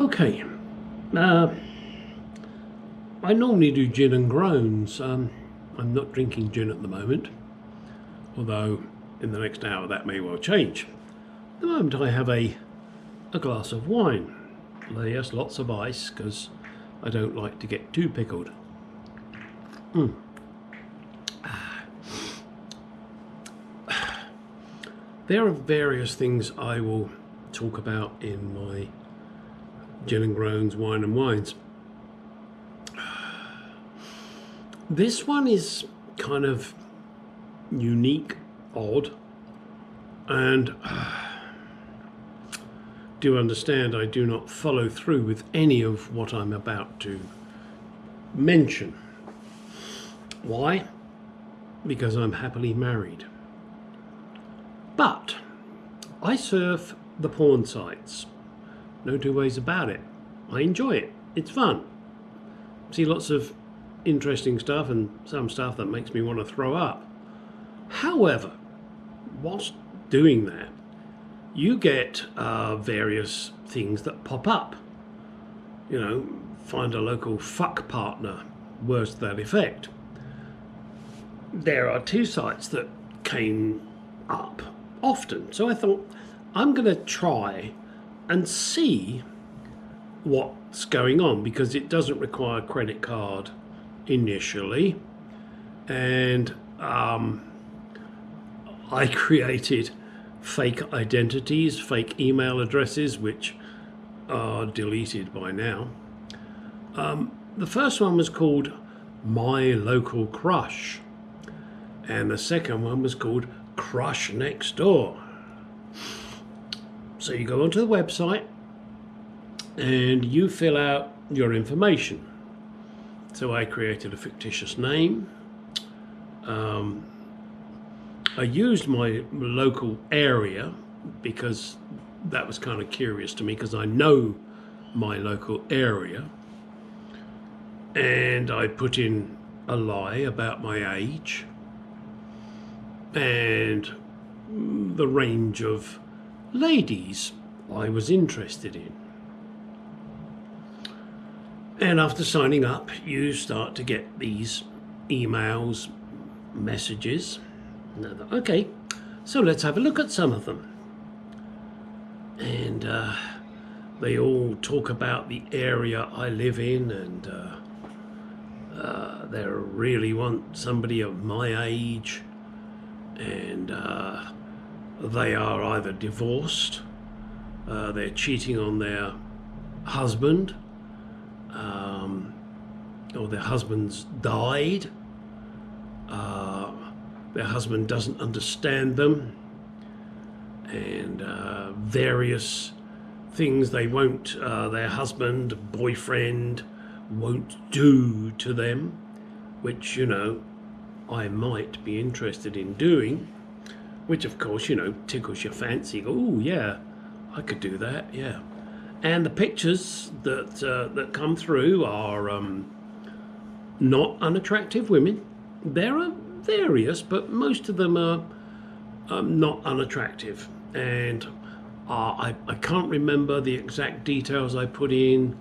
Okay, uh, I normally do gin and groans. I'm not drinking gin at the moment, although in the next hour that may well change. At the moment I have a glass of wine. Yes, lots of ice because I don't like to get too pickled. There are various things I will talk about in my gin and groans, wine and wines. This one is kind of unique, odd, and do understand I do not follow through with any of what I'm about to mention. Why? Because I'm happily married. But I surf the porn sites. No two ways about it. I enjoy it. It's fun. See lots of interesting stuff and some stuff that makes me want to throw up. However, whilst doing that, you get various things that pop up. You know, find a local fuck partner, words to that effect. There are two sites that came up often, so I thought I'm going to try and see what's going on, because it doesn't require a credit card initially, and I created fake identities, fake email addresses, which are deleted by now. The first one was called My Local Crush, and the second one was called Crush Next Door. So you go onto the website and you fill out your information. So I created a fictitious name. I used my local area because that was kind of curious to me, because I know my local area. And I put in a lie about my age and the range of ladies I was interested in. And after signing up, you start to get these emails, messages. And I thought, okay, so let's have a look at some of them. And they all talk about the area I live in, and they really want somebody of my age, and they are either divorced, they're cheating on their husband, or their husband's died, their husband doesn't understand them, and various things they won't, their husband, boyfriend won't do to them, which, you know, I might be interested in doing, which of course, you know, tickles your fancy. Oh yeah, I could do that, yeah. And the pictures that come through are not unattractive women. There are various, but most of them are not unattractive. And I can't remember the exact details I put in,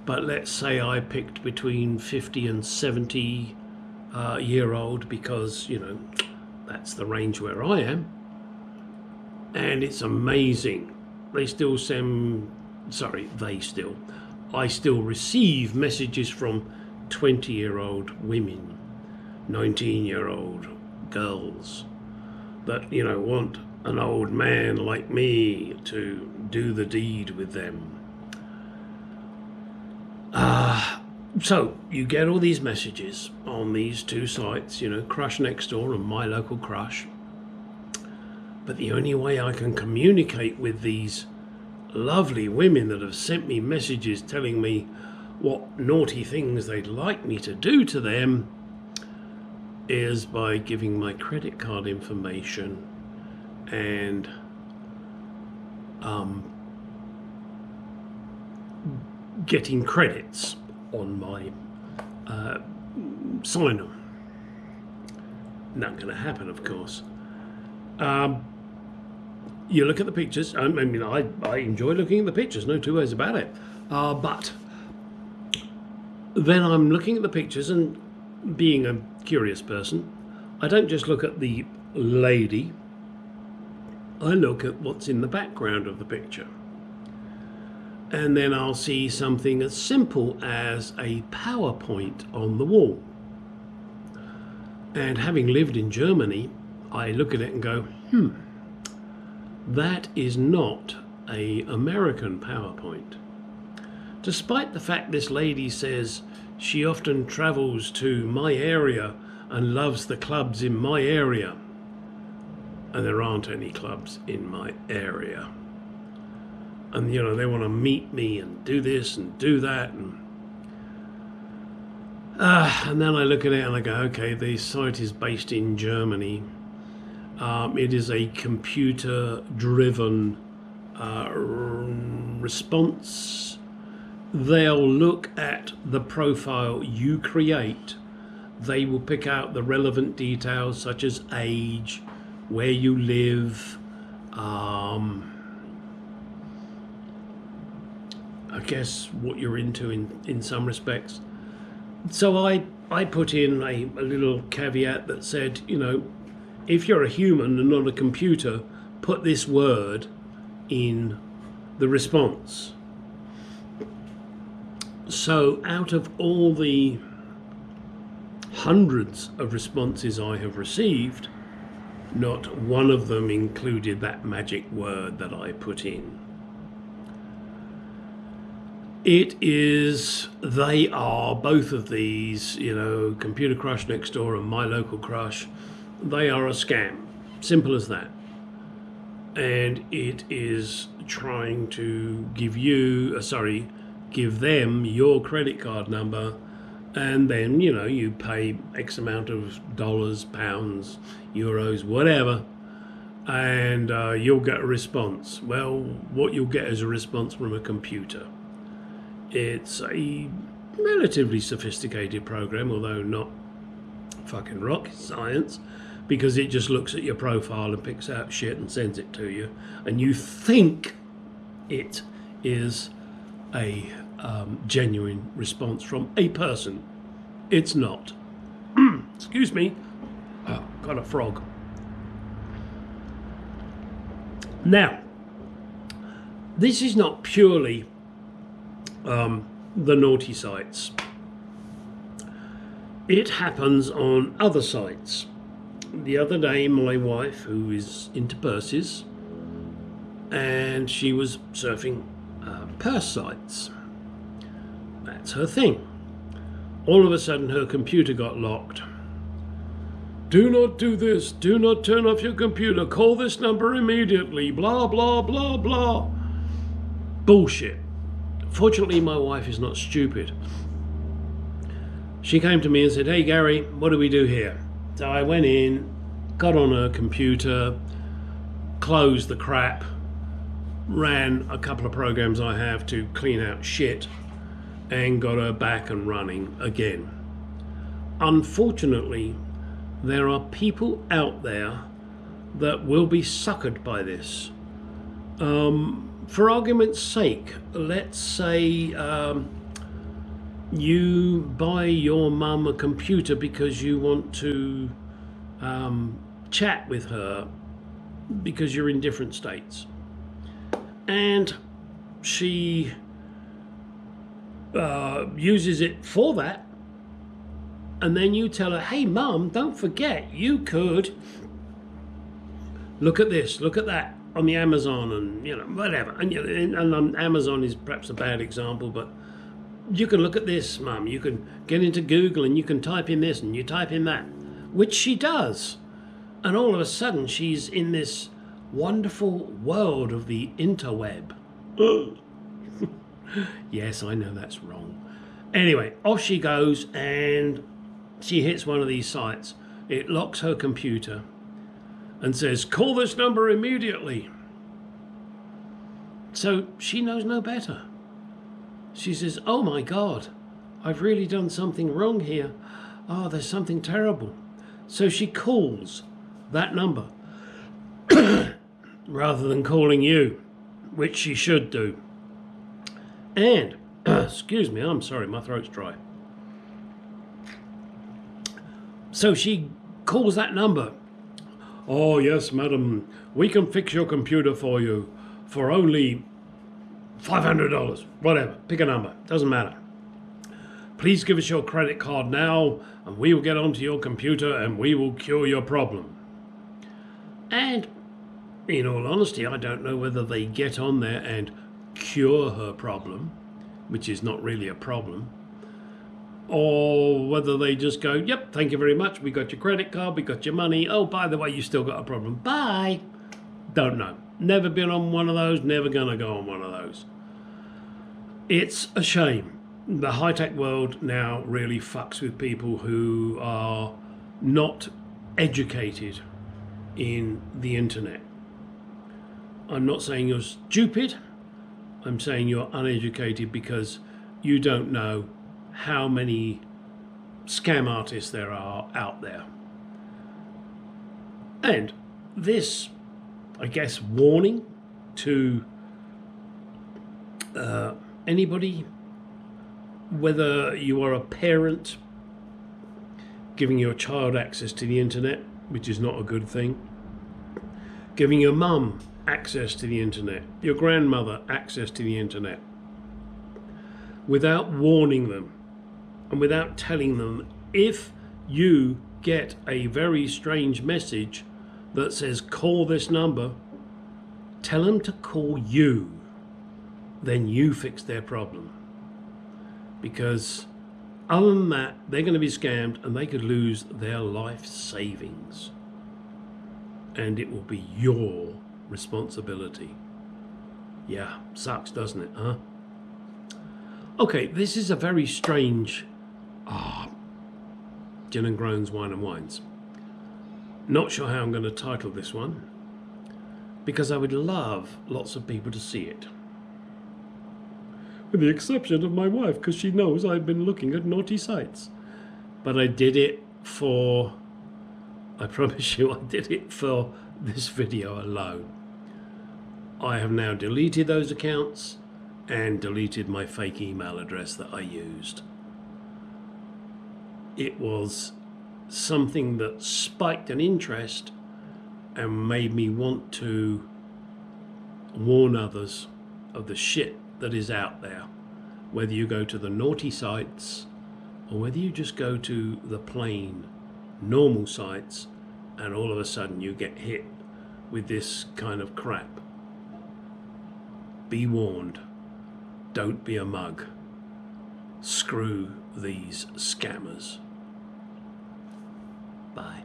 but let's say I picked between 50 and 70 year old, because, you know, that's the range where I am. And it's amazing. I still receive messages from 20-year-old women, 19-year-old girls that, you know, want an old man like me to do the deed with them. So you get all these messages on these two sites, you know, Crush Next Door and My Local Crush. But the only way I can communicate with these lovely women that have sent me messages telling me what naughty things they'd like me to do to them is by giving my credit card information and getting credits on my sign-on. Not going to happen, of course. You look at the pictures. I mean, I enjoy looking at the pictures, no two ways about it. But then I'm looking at the pictures, and being a curious person, I don't just look at the lady, I look at what's in the background of the picture. And then I'll see something as simple as a PowerPoint on the wall. And having lived in Germany, I look at it and go, that is not an American PowerPoint. Despite the fact this lady says she often travels to my area and loves the clubs in my area. And there aren't any clubs in my area. And, you know, they want to meet me and do this and do that. And then I look at it and I go, okay, the site is based in Germany. It is a computer-driven response. They'll look at the profile you create. They will pick out the relevant details such as age, where you live, I guess what you're into in some respects. So I put in a little caveat that said, you know, if you're a human and not a computer, put this word in the response. So out of all the hundreds of responses I have received, not one of them included that magic word that I put in. They are, both of these, you know, Computer Crush Next Door and My Local Crush, they are a scam. Simple as that. And it is trying to give them your credit card number, and then, you know, you pay X amount of dollars, pounds, euros, whatever, and you'll get a response. Well, what you'll get is a response from a computer. It's a relatively sophisticated program, although not fucking rocket science, because it just looks at your profile and picks out shit and sends it to you, and you think it is a genuine response from a person. It's not. Excuse me. Oh, got a frog. Now, this is not purely the naughty sites. It happens on other sites. The other day, my wife, who is into purses, and she was surfing purse sites. That's her thing. All of a sudden, her computer got locked. Do not do this. Do not turn off your computer. Call this number immediately. Blah, blah, blah, blah. Bullshit. Fortunately, my wife is not stupid. She came to me and said, "Hey, Gary, what do we do here?" So I went in, got on her computer, closed the crap, ran a couple of programs I have to clean out shit, and got her back and running again. Unfortunately, there are people out there that will be suckered by this. For argument's sake, let's say you buy your mum a computer because you want to chat with her because you're in different states. And she uses it for that. And then you tell her, "Hey, Mum, don't forget, you could look at this, look at that on the Amazon," and, you know, whatever. And Amazon is perhaps a bad example, but you can look at this, Mum. You can get into Google and you can type in this and you type in that, which she does. And all of a sudden, she's in this wonderful world of the interweb. Yes, I know that's wrong. Anyway, off she goes and she hits one of these sites. It locks her computer and says, "Call this number immediately." So she knows no better. She says, "Oh my God, I've really done something wrong here. Oh, there's something terrible." So she calls that number rather than calling you, which she should do. And, excuse me, I'm sorry, my throat's dry. So she calls that number. Oh, yes, madam, we can fix your computer for you for only $500, whatever, pick a number, doesn't matter. Please give us your credit card now and we will get onto your computer and we will cure your problem. And in all honesty, I don't know whether they get on there and cure her problem, which is not really a problem, or whether they just go, yep, thank you very much, we got your credit card, we got your money, oh, by the way, you still got a problem, bye. Don't know. Never been on one of those, never gonna go on one of those. It's a shame. The high-tech world now really fucks with people who are not educated in the internet. I'm not saying you're stupid, I'm saying you're uneducated because you don't know how many scam artists there are out there. And this, I guess, warning to anybody, whether you are a parent giving your child access to the internet, which is not a good thing, giving your mum access to the internet, your grandmother access to the internet, without warning them and without telling them, if you get a very strange message that says call this number, tell them to call you, then you fix their problem. Because other than that, they're going to be scammed and they could lose their life savings. And it will be your responsibility. Yeah, sucks, doesn't it, huh? Okay, this is a very strange Gin and Groans, Wine and Wines. Not sure how I'm going to title this one, because I would love lots of people to see it. With the exception of my wife, because she knows I've been looking at naughty sites. But I did it for, I promise you, I did it for this video alone. I have now deleted those accounts and deleted my fake email address that I used. It was something that spiked an interest and made me want to warn others of the shit that is out there, whether you go to the naughty sites or whether you just go to the plain normal sites and all of a sudden you get hit with this kind of crap. Be warned. Don't be a mug. Screw these scammers. Bye.